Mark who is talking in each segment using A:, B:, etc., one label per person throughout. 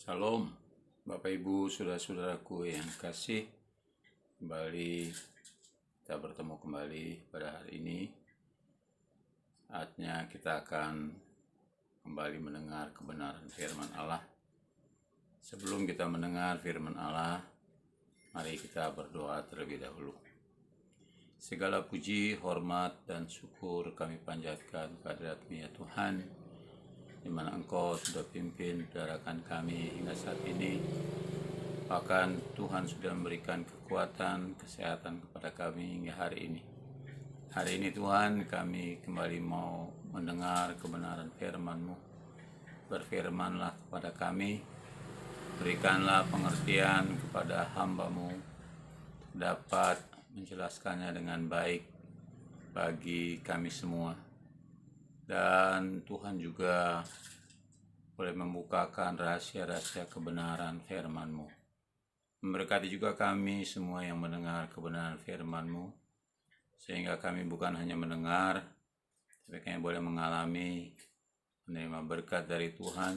A: Shalom, Bapak Ibu, saudara-saudaraku yang kasih. Kembali kita bertemu kembali pada hari ini. Saatnya kita akan kembali mendengar kebenaran firman Allah. Sebelum kita mendengar firman Allah, mari kita berdoa terlebih dahulu. Segala puji, hormat, dan syukur kami panjatkan kehadirat-Mu ya Tuhan, di mana Engkau sudah pimpin pergerakan kami hingga saat ini. Bahkan Tuhan sudah memberikan kekuatan, kesehatan kepada kami hingga hari ini. Hari ini Tuhan, kami kembali mau mendengar kebenaran firman-Mu. Berfirmanlah kepada kami, berikanlah pengertian kepada hamba-Mu, dapat menjelaskannya dengan baik bagi kami semua. Dan Tuhan juga boleh membukakan rahasia-rahasia kebenaran firman-Mu. Memberkati juga kami semua yang mendengar kebenaran firman-Mu, sehingga kami bukan hanya mendengar, tapi kami boleh mengalami, menerima berkat dari Tuhan,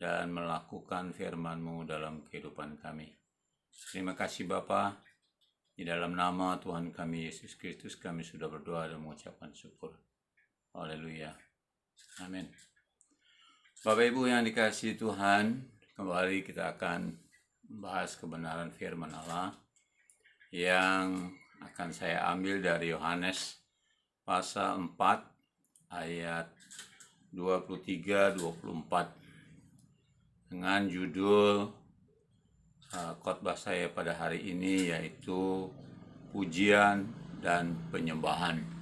A: dan melakukan firman-Mu dalam kehidupan kami. Terima kasih Bapa. Di dalam nama Tuhan kami Yesus Kristus kami sudah berdoa dan mengucapkan syukur. Haleluya. Amin. Bapak Ibu yang dikasihi Tuhan, kembali kita akan membahas kebenaran firman Allah yang akan saya ambil dari Yohanes pasal 4 ayat 23-24 dengan judul khotbah saya pada hari ini, yaitu pujian dan penyembahan.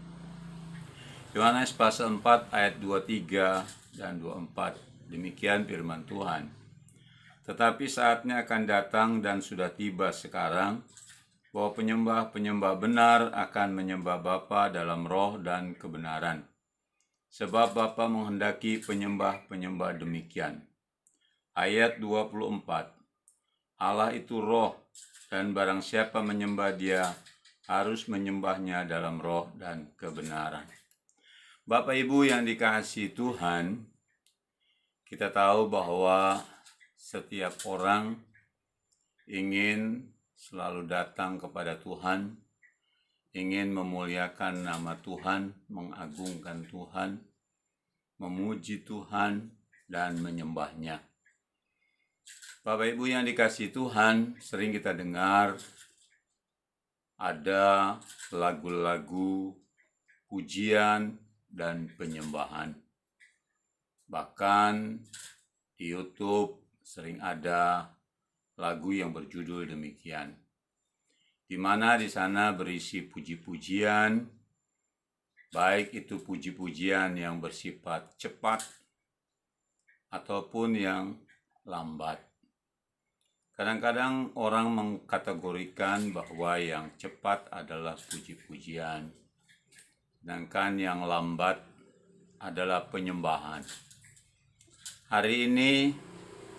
A: Yohanes pasal 4 ayat 23 dan 24, demikian firman Tuhan. Tetapi saatnya akan datang dan sudah tiba sekarang, bahwa penyembah-penyembah benar akan menyembah Bapa dalam roh dan kebenaran. Sebab Bapa menghendaki penyembah-penyembah demikian. Ayat 24, Allah itu roh, dan barang siapa menyembah Dia harus menyembahnya dalam roh dan kebenaran. Bapak Ibu yang dikasihi Tuhan, kita tahu bahwa setiap orang ingin selalu datang kepada Tuhan, ingin memuliakan nama Tuhan, mengagungkan Tuhan, memuji Tuhan, dan menyembahnya. Bapak Ibu yang dikasihi Tuhan, sering kita dengar ada lagu-lagu pujian dan penyembahan. Bahkan di YouTube sering ada lagu yang berjudul demikian, di mana di sana berisi puji-pujian, baik itu puji-pujian yang bersifat cepat ataupun yang lambat. Kadang-kadang orang mengkategorikan bahwa yang cepat adalah puji-pujian, sedangkan yang lambat adalah penyembahan. Hari ini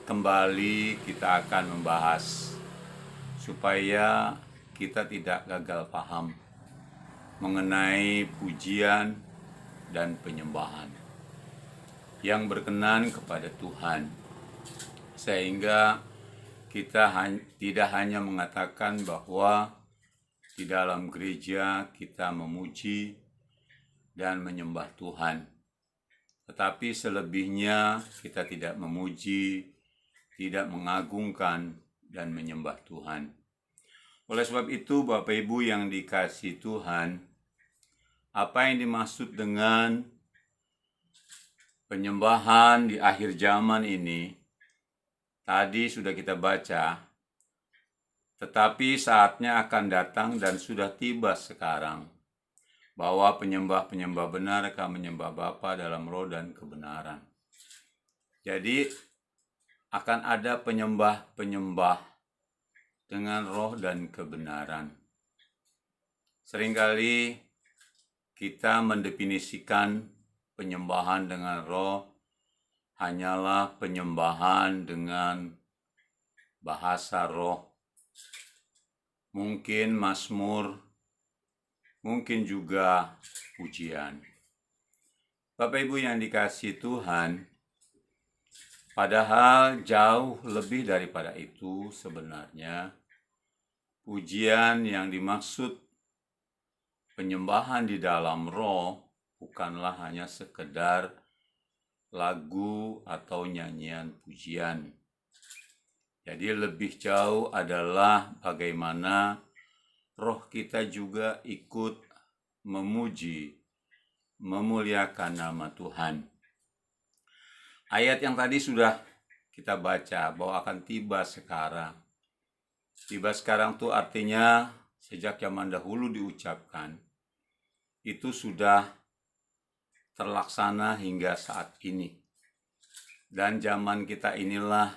A: kembali kita akan membahas supaya kita tidak gagal paham mengenai pujian dan penyembahan yang berkenan kepada Tuhan, sehingga kita tidak hanya mengatakan bahwa di dalam gereja kita memuji dan menyembah Tuhan, tetapi selebihnya kita tidak memuji, tidak mengagungkan, dan menyembah Tuhan. Oleh sebab itu, Bapak Ibu yang dikasihi Tuhan, apa yang dimaksud dengan penyembahan di akhir zaman ini, tadi sudah kita baca, tetapi saatnya akan datang dan sudah tiba sekarang, bahwa penyembah-penyembah benar akan menyembah Bapa dalam roh dan kebenaran. Jadi akan ada penyembah-penyembah dengan roh dan kebenaran. Seringkali kita mendefinisikan penyembahan dengan roh hanyalah penyembahan dengan bahasa roh, mungkin mazmur, mungkin juga pujian. Bapak Ibu yang dikasihi Tuhan, Padahal jauh lebih daripada itu sebenarnya pujian yang dimaksud penyembahan di dalam roh bukanlah hanya sekedar lagu atau nyanyian pujian. Jadi lebih jauh adalah bagaimana roh kita juga ikut memuji, memuliakan nama Tuhan. Ayat yang tadi sudah kita baca bahwa akan tiba sekarang. Tiba sekarang itu artinya sejak zaman dahulu diucapkan. Itu sudah terlaksana hingga saat ini. Dan zaman kita inilah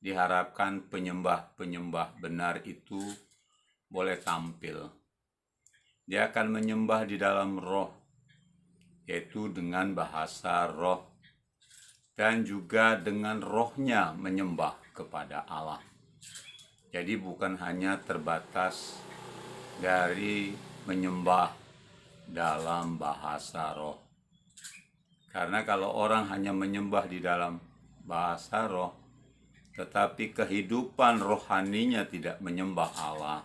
A: diharapkan penyembah-penyembah benar itu boleh tampil. Dia akan menyembah di dalam roh, yaitu dengan bahasa roh, dan juga dengan rohnya menyembah kepada Allah. Jadi bukan hanya terbatas dari menyembah dalam bahasa roh. Karena kalau orang hanya menyembah di dalam bahasa roh, tetapi kehidupan rohaninya tidak menyembah Allah,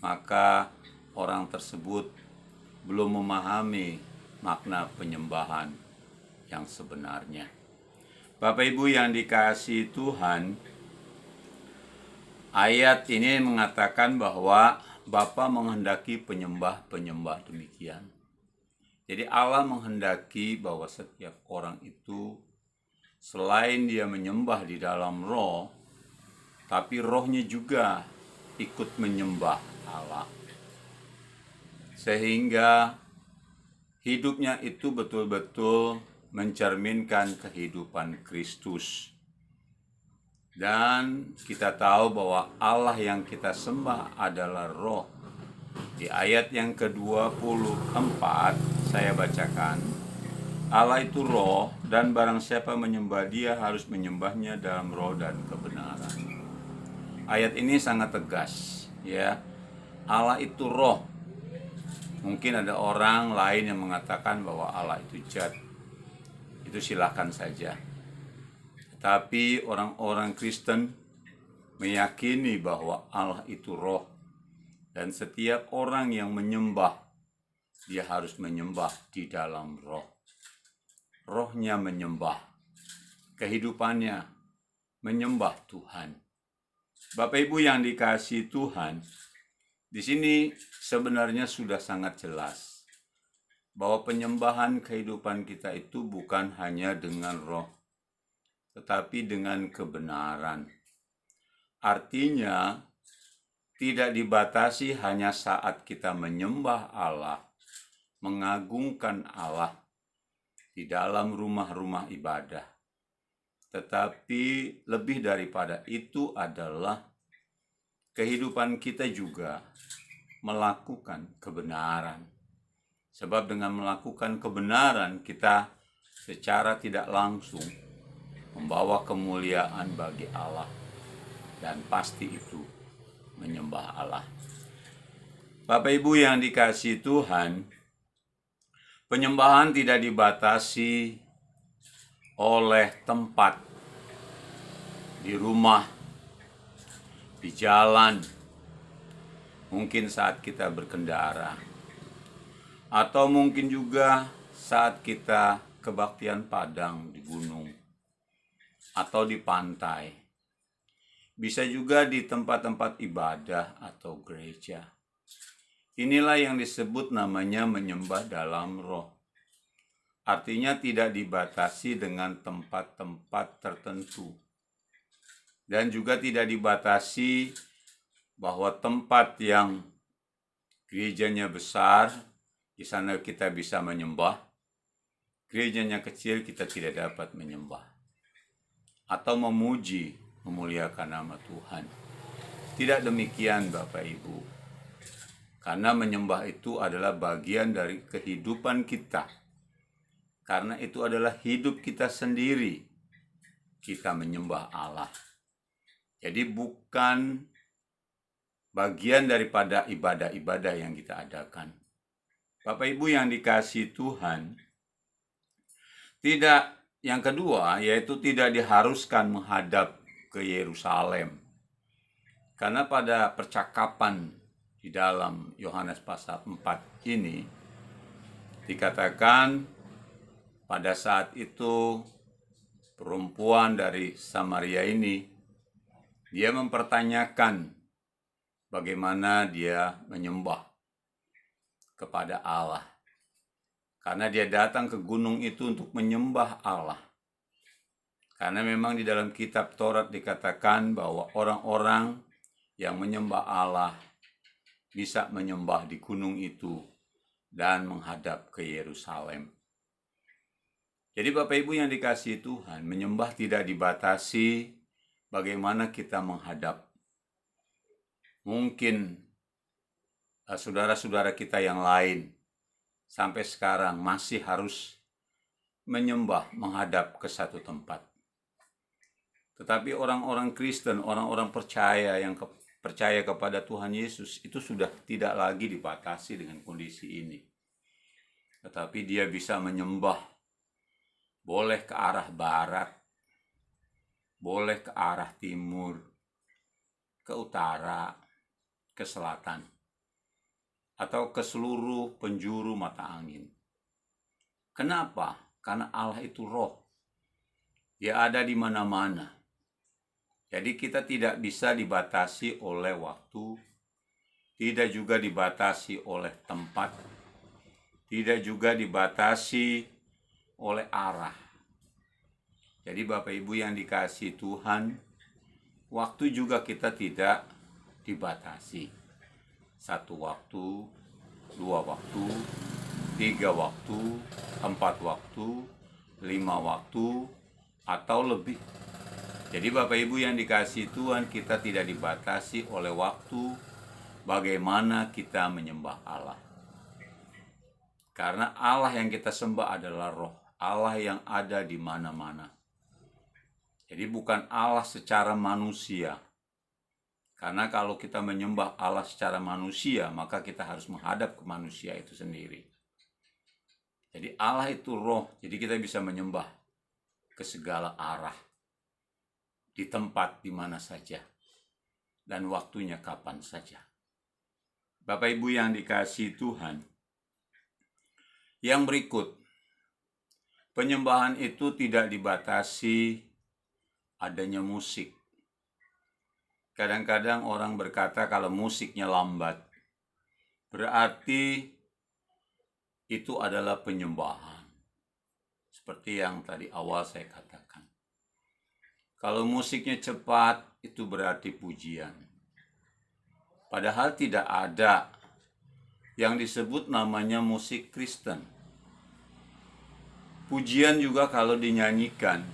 A: maka orang tersebut belum memahami makna penyembahan yang sebenarnya. Bapak Ibu yang dikasihi Tuhan, ayat ini mengatakan bahwa Bapa menghendaki penyembah-penyembah demikian. Jadi Allah menghendaki bahwa setiap orang itu selain dia menyembah di dalam roh, tapi rohnya juga ikut menyembah Allah. Sehingga hidupnya itu betul-betul mencerminkan kehidupan Kristus. Dan kita tahu bahwa Allah yang kita sembah adalah roh. Di ayat yang ke-24 saya bacakan, Allah itu roh, dan barang siapa menyembah dia harus menyembahnya dalam roh dan kebenaran. Ayat ini sangat tegas, ya. Allah itu roh. Mungkin ada orang lain yang mengatakan bahwa Allah itu zat. Itu silakan saja. Tapi orang-orang Kristen meyakini bahwa Allah itu roh. Dan setiap orang yang menyembah, dia harus menyembah di dalam roh. Rohnya menyembah. Kehidupannya menyembah Tuhan. Bapak Ibu yang dikasihi Tuhan, di sini sebenarnya sudah sangat jelas bahwa penyembahan kehidupan kita itu bukan hanya dengan roh, tetapi dengan kebenaran. Artinya, tidak dibatasi hanya saat kita menyembah Allah, mengagungkan Allah di dalam rumah-rumah ibadah. Tetapi lebih daripada itu adalah kehidupan kita juga melakukan kebenaran. Sebab dengan melakukan kebenaran, kita secara tidak langsung membawa kemuliaan bagi Allah. Dan pasti itu menyembah Allah. Bapak Ibu yang dikasihi Tuhan, penyembahan tidak dibatasi oleh tempat, di rumah, di jalan, mungkin saat kita berkendara, atau mungkin juga saat kita kebaktian padang di gunung, atau di pantai. Bisa juga di tempat-tempat ibadah atau gereja. Inilah yang disebut namanya menyembah dalam roh. Artinya tidak dibatasi dengan tempat-tempat tertentu. Dan juga tidak dibatasi bahwa tempat yang gerejanya besar, di sana kita bisa menyembah. Gerejanya kecil, kita tidak dapat menyembah. Atau memuji, memuliakan nama Tuhan. Tidak demikian Bapak Ibu. Karena menyembah itu adalah bagian dari kehidupan kita. Karena itu adalah hidup kita sendiri. Kita menyembah Allah. Jadi bukan bagian daripada ibadah-ibadah yang kita adakan. Bapak Ibu yang dikasihi Tuhan, tidak Yang kedua, yaitu tidak diharuskan menghadap ke Yerusalem. Karena pada percakapan di dalam Yohanes pasal 4 ini, dikatakan pada saat itu perempuan dari Samaria ini, dia mempertanyakan bagaimana dia menyembah kepada Allah. Karena dia datang ke gunung itu untuk menyembah Allah. Karena memang di dalam kitab Taurat dikatakan bahwa orang-orang yang menyembah Allah bisa menyembah di gunung itu dan menghadap ke Yerusalem. Jadi Bapak Ibu yang dikasihi Tuhan, menyembah tidak dibatasi bagaimana kita menghadap. Mungkin saudara-saudara kita yang lain sampai sekarang masih harus menyembah menghadap ke satu tempat. Tetapi orang-orang Kristen, orang-orang percaya yang percaya kepada Tuhan Yesus itu sudah tidak lagi dibatasi dengan kondisi ini. Tetapi dia bisa menyembah, boleh ke arah barat, boleh ke arah timur, ke utara, ke selatan, atau ke seluruh penjuru mata angin. Kenapa? Karena Allah itu roh. Dia ada di mana-mana. Jadi kita tidak bisa dibatasi oleh waktu, tidak juga dibatasi oleh tempat, tidak juga dibatasi oleh arah. Jadi Bapak Ibu yang dikasihi Tuhan, waktu juga kita tidak dibatasi. 1 waktu, 2 waktu, 3 waktu, 4 waktu, 5 waktu, atau lebih. Jadi Bapak Ibu yang dikasihi Tuhan, kita tidak dibatasi oleh waktu bagaimana kita menyembah Allah. Karena Allah yang kita sembah adalah roh, Allah yang ada di mana-mana. Jadi bukan Allah secara manusia. Karena kalau kita menyembah Allah secara manusia, maka kita harus menghadap ke manusia itu sendiri. Jadi Allah itu roh, jadi kita bisa menyembah ke segala arah, di tempat di mana saja, dan waktunya kapan saja. Bapak Ibu yang dikasihi Tuhan, yang berikut, penyembahan itu tidak dibatasi adanya musik. Kadang-kadang orang berkata kalau musiknya lambat, berarti itu adalah penyembahan. Seperti yang tadi awal saya katakan. Kalau musiknya cepat, itu berarti pujian. Padahal tidak ada yang disebut namanya musik Kristen. Pujian juga kalau dinyanyikan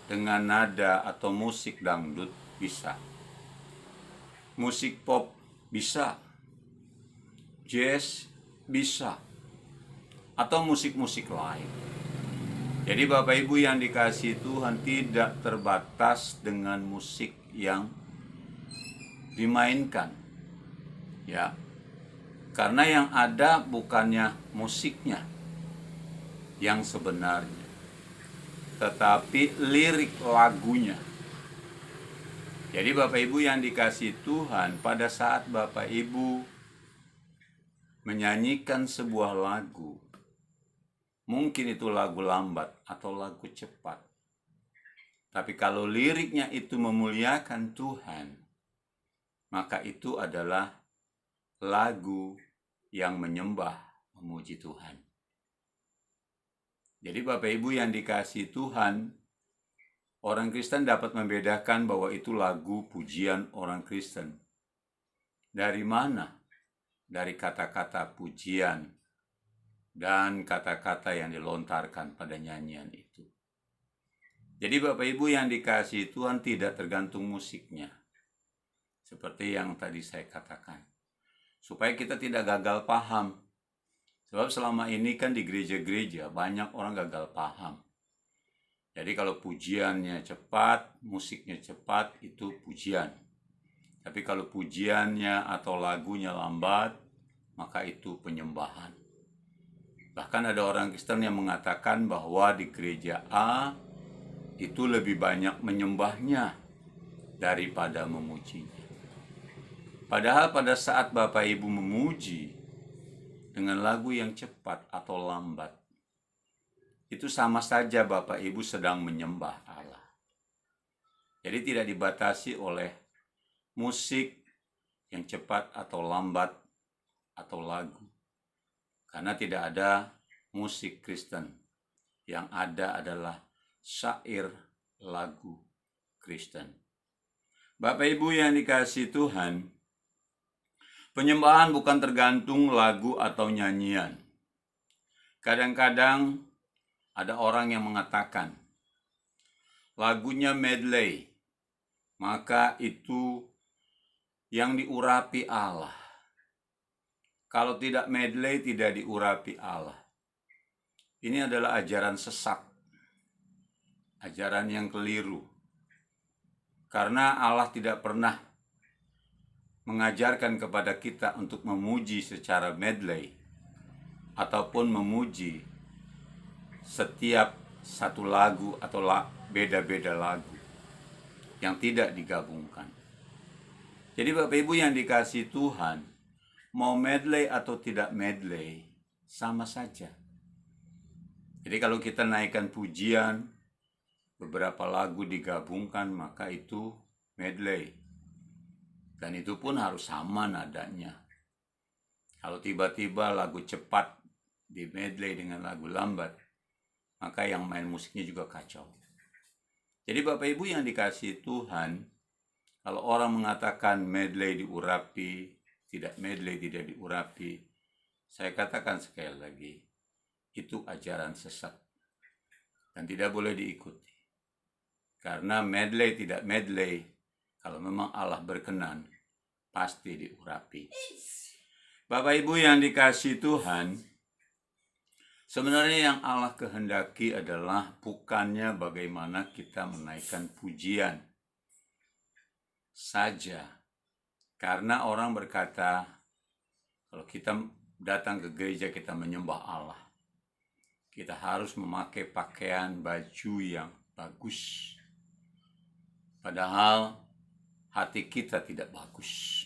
A: dengan nada atau musik dangdut bisa. Musik pop bisa. Jazz bisa. Atau musik-musik lain. Jadi Bapak Ibu yang dikasihi Tuhan, tidak terbatas dengan musik yang dimainkan. Ya. Karena yang ada bukannya musiknya yang sebenarnya, tetapi lirik lagunya. Jadi Bapak Ibu yang dikasihi Tuhan, pada saat Bapak Ibu menyanyikan sebuah lagu, mungkin itu lagu lambat atau lagu cepat. Tapi kalau liriknya itu memuliakan Tuhan, maka itu adalah lagu yang menyembah, memuji Tuhan. Jadi Bapak Ibu yang dikasihi Tuhan, orang Kristen dapat membedakan bahwa itu lagu pujian orang Kristen. Dari mana? Dari kata-kata pujian dan kata-kata yang dilontarkan pada nyanyian itu. Jadi Bapak Ibu yang dikasihi Tuhan, tidak tergantung musiknya. Seperti yang tadi saya katakan. Supaya kita tidak gagal paham. Sebab selama ini kan di gereja-gereja banyak orang gagal paham. Jadi kalau pujiannya cepat, musiknya cepat, itu pujian. Tapi kalau pujiannya atau lagunya lambat, maka itu penyembahan. Bahkan ada orang Kristen yang mengatakan bahwa di gereja A itu lebih banyak menyembahnya daripada memujinya. Padahal pada saat Bapak Ibu memuji dengan lagu yang cepat atau lambat, itu sama saja Bapak Ibu sedang menyembah Allah. Jadi tidak dibatasi oleh musik yang cepat atau lambat atau lagu. Karena tidak ada musik Kristen. Yang ada adalah syair lagu Kristen. Bapak Ibu yang dikasihi Tuhan, penyembahan bukan tergantung lagu atau nyanyian. Kadang-kadang ada orang yang mengatakan, lagunya medley, maka itu yang diurapi Allah. Kalau tidak medley, tidak diurapi Allah. Ini adalah ajaran sesat, ajaran yang keliru. Karena Allah tidak pernah mengajarkan kepada kita untuk memuji secara medley ataupun memuji setiap satu lagu atau beda-beda lagu yang tidak digabungkan. Jadi Bapak Ibu yang dikasihi Tuhan, mau medley atau tidak medley, sama saja. Jadi kalau kita naikkan pujian, beberapa lagu digabungkan, maka itu medley. Dan itu pun harus sama nadanya. Kalau tiba-tiba lagu cepat di medley dengan lagu lambat, maka yang main musiknya juga kacau. Jadi Bapak Ibu yang dikasihi Tuhan, kalau orang mengatakan medley diurapi, tidak medley tidak diurapi, saya katakan sekali lagi, itu ajaran sesat dan tidak boleh diikuti. Karena medley tidak medley, kalau memang Allah berkenan, pasti diurapi. Bapak Ibu yang dikasihi Tuhan, sebenarnya yang Allah kehendaki adalah bukannya bagaimana kita menaikkan pujian saja. Karena orang berkata, kalau kita datang ke gereja kita menyembah Allah, kita harus memakai pakaian baju yang bagus. Padahal hati kita tidak bagus.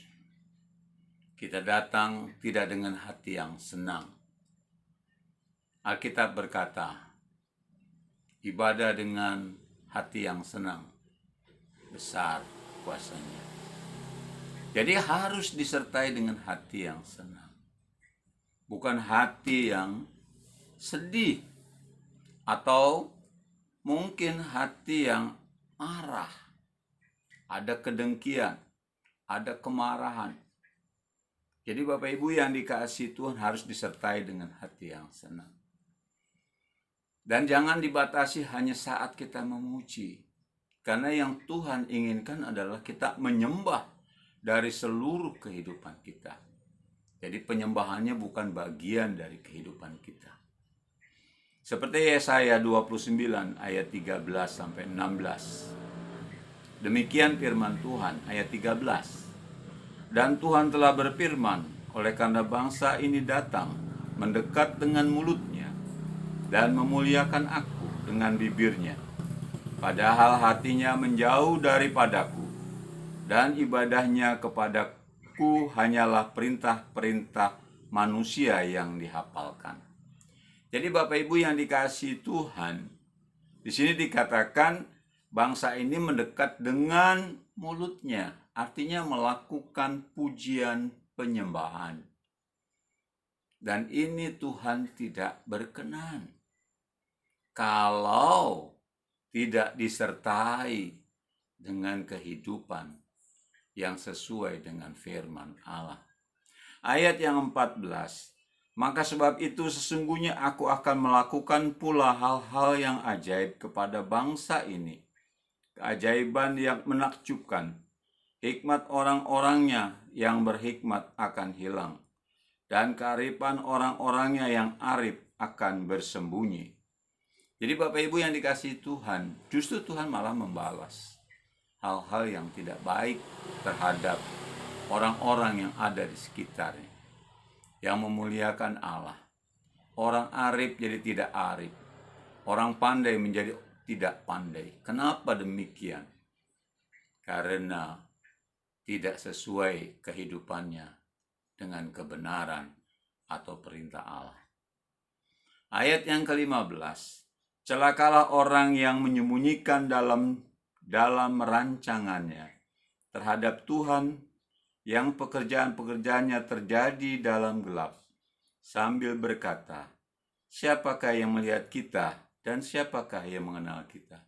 A: Kita datang tidak dengan hati yang senang. Alkitab berkata, ibadah dengan hati yang senang, besar kuasanya. Jadi harus disertai dengan hati yang senang. Bukan hati yang sedih. Atau mungkin hati yang marah. Ada kedengkian, ada kemarahan. Jadi Bapak Ibu yang dikasihi Tuhan harus disertai dengan hati yang senang. Dan jangan dibatasi hanya saat kita memuji. Karena yang Tuhan inginkan adalah kita menyembah dari seluruh kehidupan kita. Jadi penyembahannya bukan bagian dari kehidupan kita. Seperti Yesaya 29 ayat 13 sampai 16. Demikian firman Tuhan ayat 13. Dan Tuhan telah berfirman, oleh karena bangsa ini datang mendekat dengan mulutnya dan memuliakan aku dengan bibirnya, padahal hatinya menjauh daripadaku, dan ibadahnya kepadaku hanyalah perintah-perintah manusia yang dihafalkan. Jadi Bapak Ibu yang dikasihi Tuhan, di sini dikatakan bangsa ini mendekat dengan mulutnya, artinya melakukan pujian penyembahan. Dan ini Tuhan tidak berkenan kalau tidak disertai dengan kehidupan yang sesuai dengan firman Allah. Ayat yang 14, maka sebab itu sesungguhnya aku akan melakukan pula hal-hal yang ajaib kepada bangsa ini, keajaiban yang menakjubkan. Hikmat orang-orangnya yang berhikmat akan hilang, dan kearifan orang-orangnya yang arif akan bersembunyi. Jadi Bapak Ibu yang dikasihi Tuhan, justru Tuhan malah membalas hal-hal yang tidak baik terhadap orang-orang yang ada di sekitarnya, yang memuliakan Allah, Orang arif jadi tidak arif. Orang pandai menjadi tidak pandai. Kenapa demikian? Karena tidak sesuai kehidupannya dengan kebenaran atau perintah Allah. Ayat yang ke-15. Celakalah orang yang menyembunyikan dalam rancangannya terhadap Tuhan, yang pekerjaan-pekerjaannya terjadi dalam gelap, sambil berkata, siapakah yang melihat kita dan siapakah yang mengenal kita?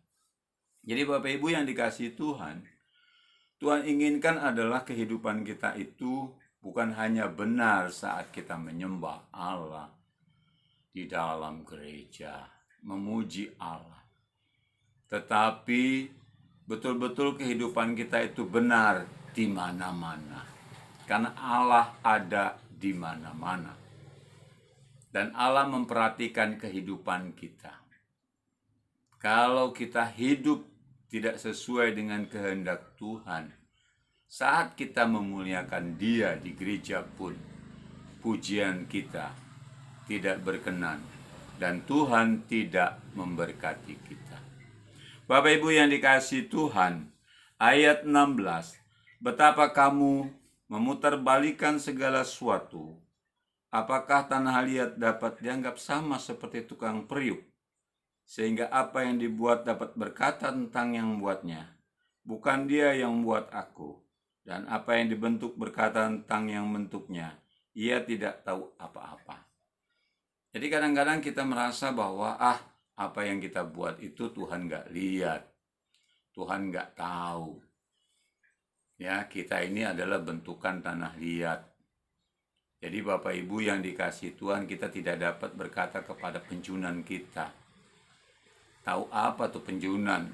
A: Jadi Bapak Ibu yang dikasihi Tuhan, Tuhan inginkan adalah kehidupan kita itu bukan hanya benar saat kita menyembah Allah di dalam gereja, memuji Allah, tetapi betul-betul kehidupan kita itu benar di mana-mana. Karena Allah ada di mana-mana. Dan Allah memperhatikan kehidupan kita. Kalau kita hidup tidak sesuai dengan kehendak Tuhan, saat kita memuliakan Dia di gereja pun, pujian kita tidak berkenan dan Tuhan tidak memberkati kita. Bapak Ibu yang dikasihi Tuhan, ayat 16, betapa kamu memutarbalikan segala sesuatu. Apakah tanah liat dapat dianggap sama seperti tukang periuk? Sehingga apa yang dibuat dapat berkata tentang yang membuatnya, bukan dia yang membuat aku. Dan apa yang dibentuk berkata tentang yang membentuknya, ia tidak tahu apa-apa. Jadi kadang-kadang kita merasa bahwa apa yang kita buat itu Tuhan gak lihat, Tuhan gak tahu. Ya, kita ini adalah bentukan tanah liat. Jadi Bapak Ibu yang dikasihi Tuhan, kita tidak dapat berkata kepada penjunan kita, tahu apa tuh penjunan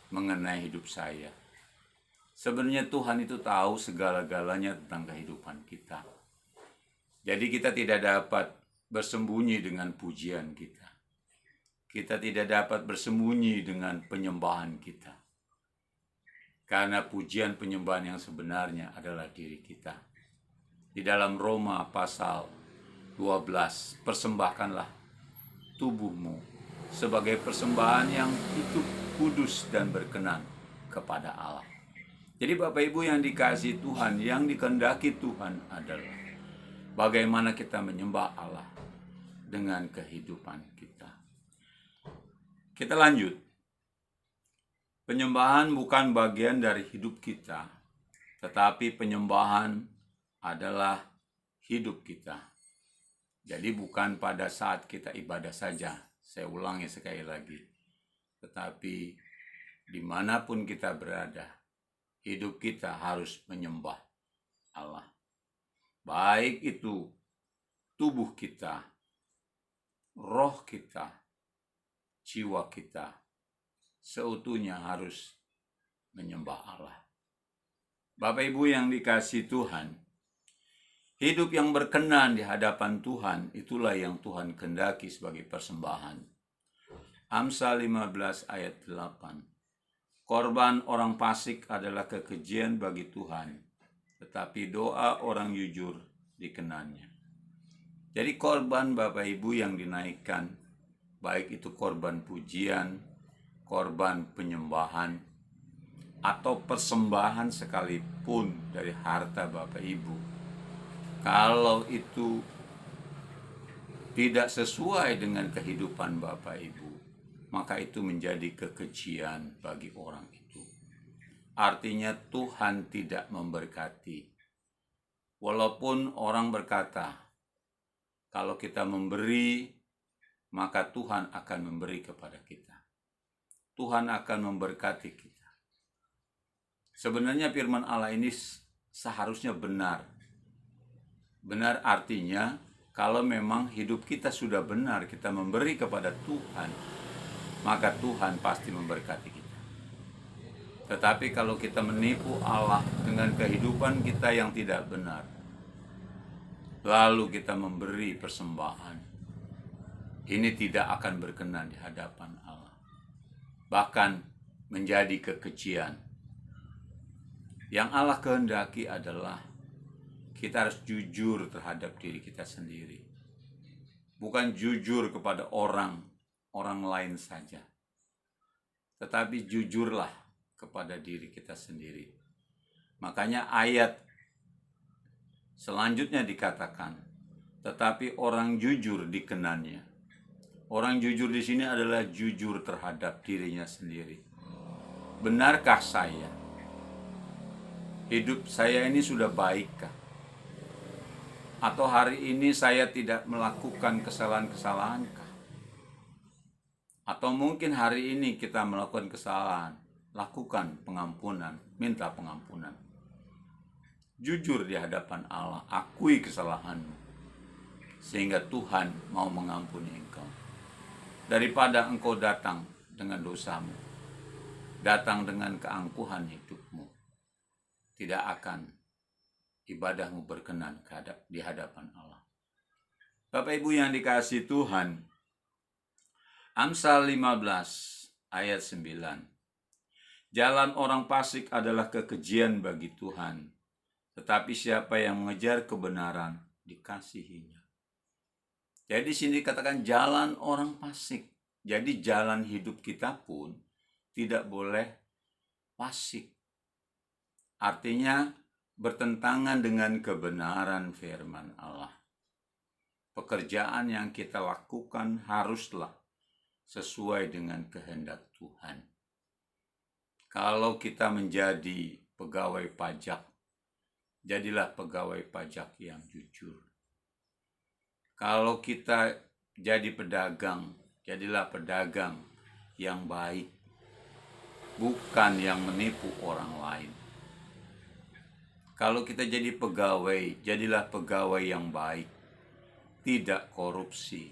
A: mengenai hidup saya. Sebenarnya Tuhan itu tahu segala-galanya tentang kehidupan kita. Jadi kita tidak dapat bersembunyi dengan pujian kita. Kita tidak dapat bersembunyi dengan penyembahan kita. Karena pujian penyembahan yang sebenarnya adalah diri kita. Di dalam Roma pasal 12, persembahkanlah tubuhmu sebagai persembahan yang itu kudus dan berkenan kepada Allah. Jadi Bapak Ibu yang dikasihi Tuhan, yang dikehendaki Tuhan adalah bagaimana kita menyembah Allah dengan kehidupan kita. Kita lanjut. Penyembahan bukan bagian dari hidup kita, tetapi penyembahan adalah hidup kita. Jadi bukan pada saat kita ibadah saja, saya ulangi sekali lagi, tetapi dimanapun kita berada, hidup kita harus menyembah Allah. Baik itu tubuh kita, roh kita, jiwa kita, seutuhnya harus menyembah Allah. Bapak Ibu yang dikasihi Tuhan, hidup yang berkenan di hadapan Tuhan, itulah yang Tuhan kehendaki sebagai persembahan. Amsal 15 ayat 8. Korban orang fasik adalah kekejian bagi Tuhan, tetapi doa orang jujur dikenannya. Jadi korban Bapak Ibu yang dinaikkan, baik itu korban pujian, korban penyembahan, atau persembahan sekalipun dari harta Bapak Ibu, kalau itu tidak sesuai dengan kehidupan Bapak Ibu, maka itu menjadi kekejian bagi orang itu. Artinya Tuhan tidak memberkati. Walaupun orang berkata, kalau kita memberi, maka Tuhan akan memberi kepada kita. Tuhan akan memberkati kita. Sebenarnya firman Allah ini seharusnya benar. Benar artinya, kalau memang hidup kita sudah benar, kita memberi kepada Tuhan, maka Tuhan pasti memberkati kita. Tetapi kalau kita menipu Allah dengan kehidupan kita yang tidak benar, lalu kita memberi persembahan, ini tidak akan berkenan di hadapan Allah. Bahkan menjadi kekejian. Yang Allah kehendaki adalah kita harus jujur terhadap diri kita sendiri. bukan jujur kepada orang lain saja, tetapi jujurlah kepada diri kita sendiri. Makanya ayat selanjutnya dikatakan, tetapi orang jujur dikenannya. Orang jujur di sini adalah jujur terhadap dirinya sendiri. Benarkah saya? Hidup saya ini sudah baikkah? Atau hari ini saya tidak melakukan kesalahan-kesalahankah? Atau mungkin hari ini kita melakukan kesalahan, lakukan pengampunan, minta pengampunan. Jujur di hadapan Allah, akui kesalahanmu, sehingga Tuhan mau mengampuni engkau. Daripada engkau datang dengan dosamu, datang dengan keangkuhan hidupmu, tidak akan ibadahmu berkenan di hadapan Allah. Bapak Ibu yang dikasihi Tuhan, Amsal 15 ayat 9. Jalan orang fasik adalah kekejian bagi Tuhan, tetapi siapa yang mengejar kebenaran dikasihinya. Jadi di sini dikatakan jalan orang fasik. Jadi jalan hidup kita pun tidak boleh fasik. Artinya bertentangan dengan kebenaran firman Allah. Pekerjaan yang kita lakukan haruslah sesuai dengan kehendak Tuhan. Kalau kita menjadi pegawai pajak, jadilah pegawai pajak yang jujur. Kalau kita jadi pedagang, jadilah pedagang yang baik, bukan yang menipu orang lain. Kalau kita jadi pegawai, jadilah pegawai yang baik, tidak korupsi,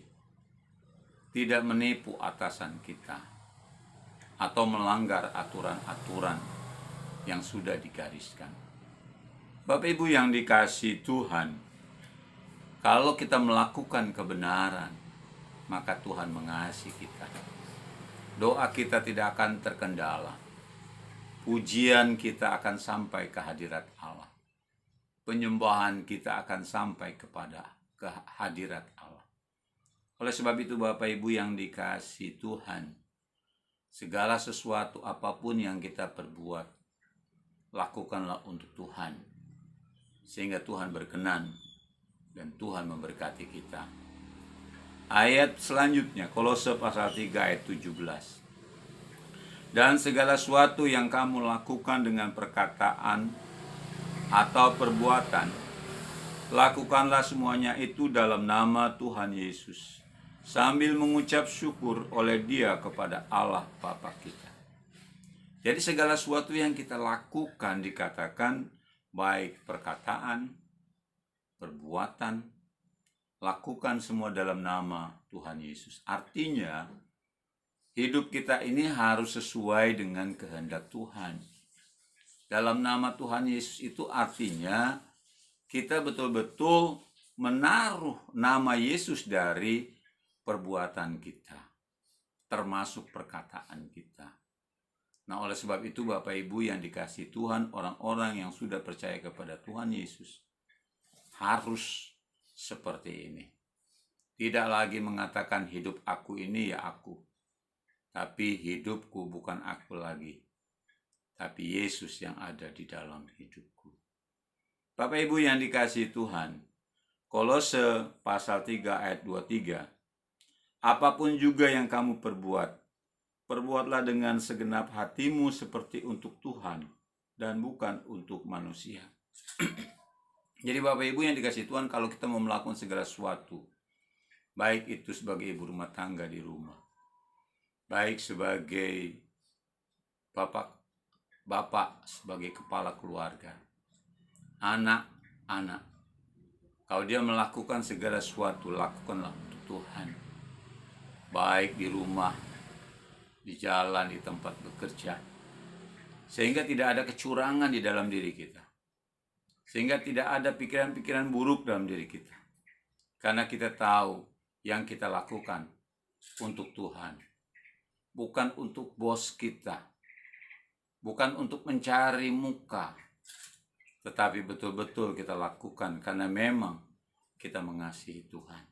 A: tidak menipu atasan kita, atau melanggar aturan-aturan yang sudah digariskan. Bapak Ibu yang dikasihi Tuhan, kalau kita melakukan kebenaran, maka Tuhan mengasihi kita. Doa kita tidak akan terkendala. Pujian kita akan sampai ke hadirat Allah. Penyembahan kita akan sampai kepada hadirat Allah. Oleh sebab itu Bapak Ibu yang dikasihi Tuhan, segala sesuatu apapun yang kita perbuat, lakukanlah untuk Tuhan, sehingga Tuhan berkenan dan Tuhan memberkati kita. Ayat selanjutnya, Kolose pasal 3 ayat 17. Dan segala sesuatu yang kamu lakukan dengan perkataan atau perbuatan, lakukanlah semuanya itu dalam nama Tuhan Yesus, sambil mengucap syukur oleh Dia kepada Allah Bapa kita. Jadi segala sesuatu yang kita lakukan dikatakan baik perkataan, perbuatan, lakukan semua dalam nama Tuhan Yesus. Artinya hidup kita ini harus sesuai dengan kehendak Tuhan. Dalam nama Tuhan Yesus itu artinya kita betul-betul menaruh nama Yesus dari perbuatan kita, termasuk perkataan kita. Nah, oleh sebab itu Bapak Ibu yang dikasihi Tuhan, orang-orang yang sudah percaya kepada Tuhan Yesus harus seperti ini. Tidak lagi mengatakan hidup aku ini ya aku, tapi hidupku bukan aku lagi, tapi Yesus yang ada di dalam hidupku. Bapak Ibu yang dikasihi Tuhan, Kolose pasal 3 ayat 23. Apapun juga yang kamu perbuat, perbuatlah dengan segenap hatimu seperti untuk Tuhan dan bukan untuk manusia. Jadi Bapak Ibu yang dikasihi Tuhan, kalau kita mau melakukan segala sesuatu, baik itu sebagai ibu rumah tangga di rumah, baik sebagai bapak sebagai kepala keluarga, anak-anak, kalau dia melakukan segala sesuatu, lakukanlah untuk Tuhan. Baik di rumah, di jalan, di tempat bekerja, sehingga tidak ada kecurangan di dalam diri kita, sehingga tidak ada pikiran-pikiran buruk dalam diri kita, karena kita tahu yang kita lakukan untuk Tuhan, bukan untuk bos kita, bukan untuk mencari muka, tetapi betul-betul kita lakukan karena memang kita mengasihi Tuhan.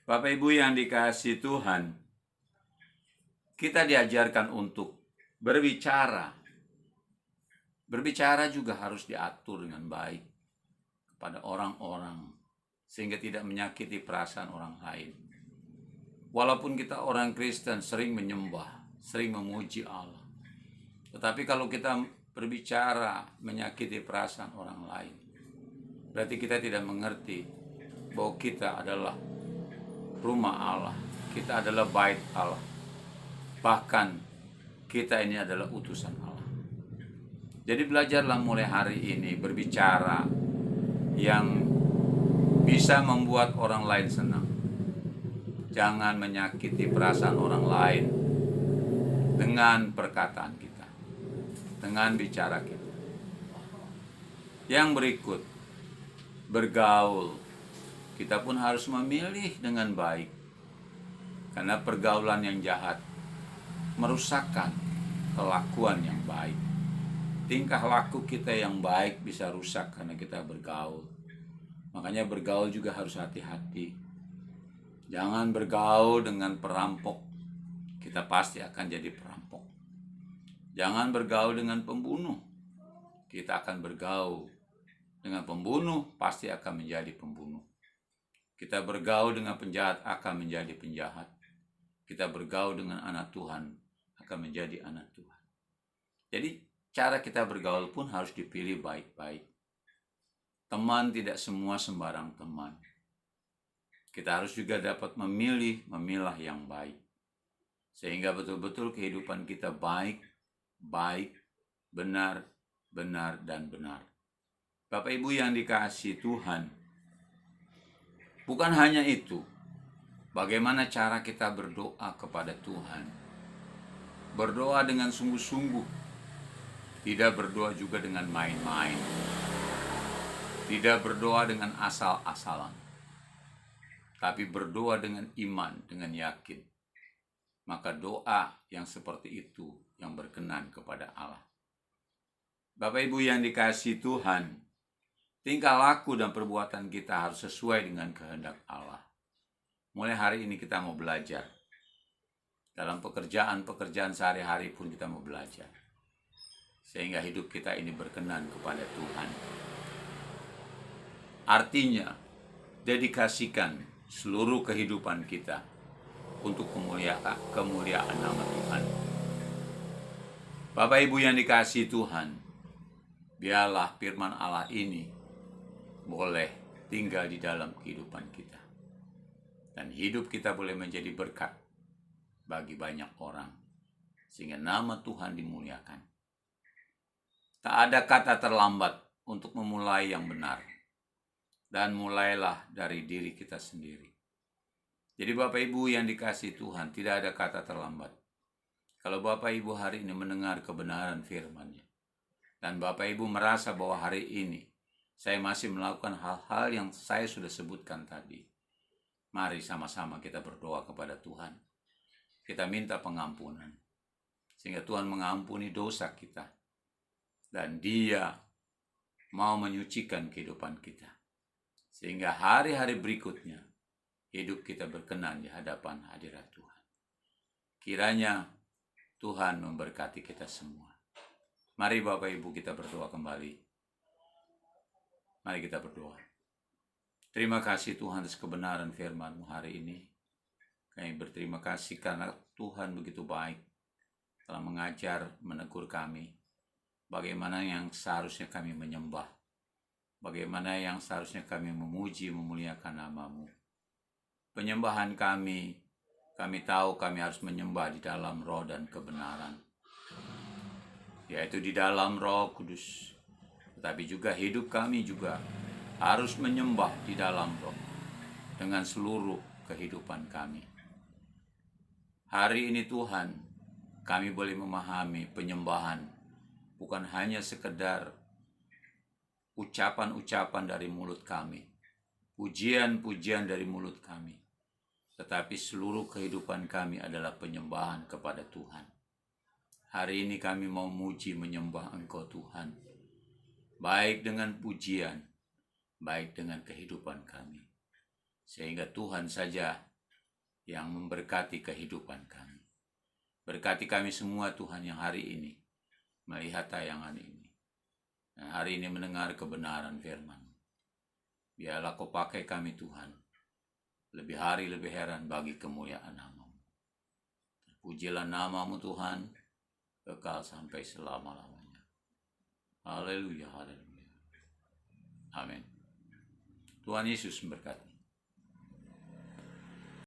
A: Bapak Ibu yang dikasihi Tuhan, kita diajarkan untuk berbicara. Berbicara juga harus diatur dengan baik kepada orang-orang, sehingga tidak menyakiti perasaan orang lain. Walaupun kita orang Kristen sering menyembah, sering memuji Allah, tetapi kalau kita berbicara menyakiti perasaan orang lain, berarti kita tidak mengerti bahwa kita adalah rumah Allah, kita adalah bait Allah, bahkan kita ini adalah utusan Allah. Jadi belajarlah mulai hari ini berbicara yang bisa membuat orang lain senang. Jangan menyakiti perasaan orang lain dengan perkataan kita, dengan bicara kita. Yang berikut, bergaul. Kita pun harus memilih dengan baik, karena pergaulan yang jahat merusakkan kelakuan yang baik. Tingkah laku kita yang baik bisa rusak karena kita bergaul. Makanya bergaul juga harus hati-hati. Jangan bergaul dengan perampok, kita pasti akan jadi perampok. Jangan bergaul dengan pembunuh, kita akan bergaul dengan pembunuh, pasti akan menjadi pembunuh. Kita bergaul dengan penjahat, akan menjadi penjahat. Kita bergaul dengan anak Tuhan, akan menjadi anak Tuhan. Jadi cara kita bergaul pun harus dipilih baik-baik. Teman tidak semua sembarang teman. Kita harus juga dapat memilah yang baik. Sehingga betul-betul kehidupan kita baik, benar, dan benar. Bapak Ibu yang dikasihi Tuhan, bukan hanya itu, bagaimana cara kita berdoa kepada Tuhan. Berdoa dengan sungguh-sungguh, tidak berdoa juga dengan main-main. Tidak berdoa dengan asal-asalan, tapi berdoa dengan iman, dengan yakin. Maka doa yang seperti itu yang berkenan kepada Allah. Bapak Ibu yang dikasihi Tuhan, tingkah laku dan perbuatan kita harus sesuai dengan kehendak Allah. Mulai hari ini kita mau belajar. Dalam pekerjaan sehari-hari pun kita mau belajar. Sehingga hidup kita ini berkenan kepada Tuhan. Artinya, dedikasikan seluruh kehidupan kita untuk kemuliaan nama Tuhan. Bapak Ibu yang dikasihi Tuhan, biarlah firman Allah ini boleh tinggal di dalam kehidupan kita. Dan hidup kita boleh menjadi berkat bagi banyak orang, sehingga nama Tuhan dimuliakan. Tak ada kata terlambat untuk memulai yang benar. Dan mulailah dari diri kita sendiri. Jadi Bapak Ibu yang dikasihi Tuhan, tidak ada kata terlambat. Kalau Bapak Ibu hari ini mendengar kebenaran firman-Nya, dan Bapak Ibu merasa bahwa hari ini saya masih melakukan hal-hal yang saya sudah sebutkan tadi, mari sama-sama kita berdoa kepada Tuhan. Kita minta pengampunan, sehingga Tuhan mengampuni dosa kita, dan Dia mau menyucikan kehidupan kita. Sehingga hari-hari berikutnya, hidup kita berkenan di hadapan hadirat Tuhan. Kiranya Tuhan memberkati kita semua. Mari Bapak Ibu kita berdoa kembali. Mari kita berdoa. Terima kasih Tuhan atas kebenaran firman-Mu hari ini. Kami berterima kasih karena Tuhan begitu baik telah mengajar, menegur kami. Bagaimana yang seharusnya kami menyembah. Bagaimana yang seharusnya kami memuji, memuliakan nama-Mu. Penyembahan kami tahu kami harus menyembah di dalam roh dan kebenaran. Yaitu di dalam Roh Kudus. Tetapi juga hidup kami juga harus menyembah di dalam roh. Dengan seluruh kehidupan kami. Hari ini Tuhan, kami boleh memahami penyembahan bukan hanya sekedar ucapan-ucapan dari mulut kami, pujian-pujian dari mulut kami, tetapi seluruh kehidupan kami adalah penyembahan kepada Tuhan. Hari ini kami mau muji menyembah Engkau Tuhan, baik dengan pujian, baik dengan kehidupan kami. Sehingga Tuhan saja yang memberkati kehidupan kami. Berkati kami semua Tuhan yang hari ini melihat tayangan ini. Dan hari ini mendengar kebenaran firman. Biarlah Kau pakai kami Tuhan. Lebih hari lebih heran bagi kemuliaan nama-Mu. Terpujilah nama-Mu Tuhan. Kekal sampai selama-lamanya. Haleluya, haleluya. Amin. Tuhan Yesus memberkati.